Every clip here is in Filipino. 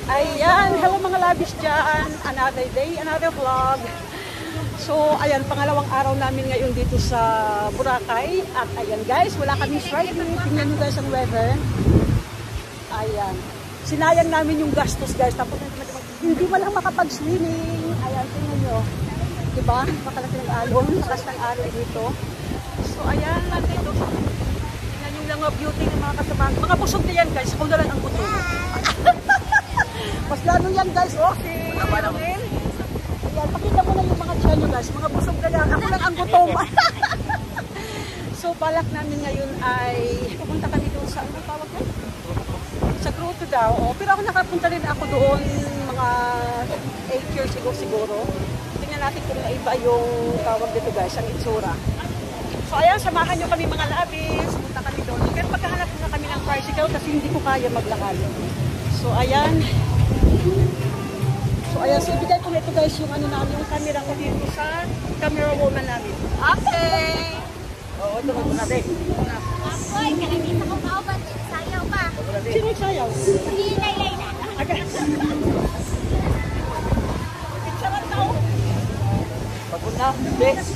Ayan, hello mga labis dyan. Another day, another vlog. So, ayan, pangalawang araw namin ngayon dito sa Boracay. At ayan guys, wala kaming strike. Tingnan nyo guys ang weather. Ayan. Sinayang namin yung gastos guys. Tapos hindi man lang makapag-swimming. Ayan, tingnan nyo. Diba? Makalaki ng alon. Lakas ng alon dito. So, ayan, nandito. Tingnan yung lang beauty ng mga kasama. Mga busog na yan guys. Ako na lang ang buto. Mas lalo yan guys. Okay. Ayan, pakita mo na yung mga tiyan nyo guys. Mga busog na yan. Ako lang ang gutom. So, balak namin ngayon ay pupunta kami doon sa, ano tawag ko? Sa Grotto daw. Oh, pero ako nakapunta rin ako doon mga 8 years ago siguro. Tingnan natin kung naiba yung tawag dito guys, ang itsura. So, ayan, samahan nyo kami mga labis. Punta kami doon. Pero pagkahanap na kami ng tricycle kasi hindi ko kaya maglakad. So, ayan. So, ibigay ko na ito guys yung ano namin, yung camera ko dito sa camera woman namin. Okay! Oo, ito na ito natin. Apoy, kanina ko kaubat. Sayaw pa. Sino sayaw? Si Laylay na. Okay. Picturean na ako. Pagpunta. Yes.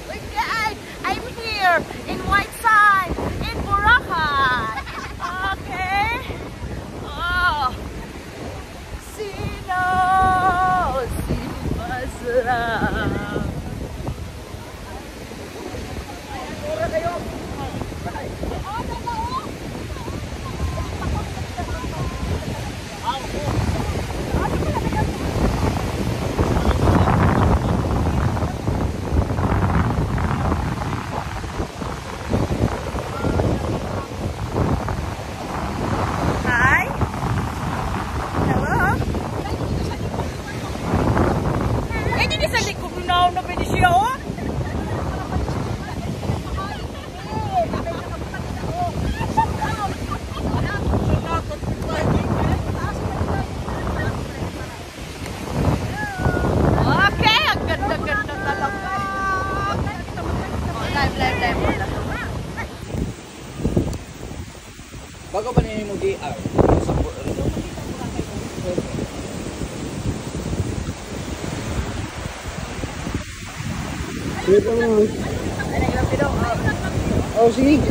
Okay, I'm here in White Sands, in Boracay. Okay. Oh. Sino ba sila? Mura kayo. Bago ba niyo mo DR? Wait lang. Oh, sige.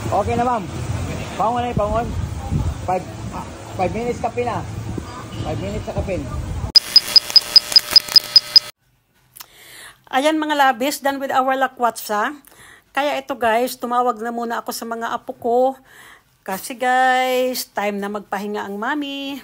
Okay na, ma'am. Pangon na, pangon. 5 minutes kape na. 5 minutes sa kape. Ayan mga labis, done with our lakwatsa. Kaya ito guys, tumawag na muna ako sa mga apo ko. Kasi guys, time na magpahinga ang mami.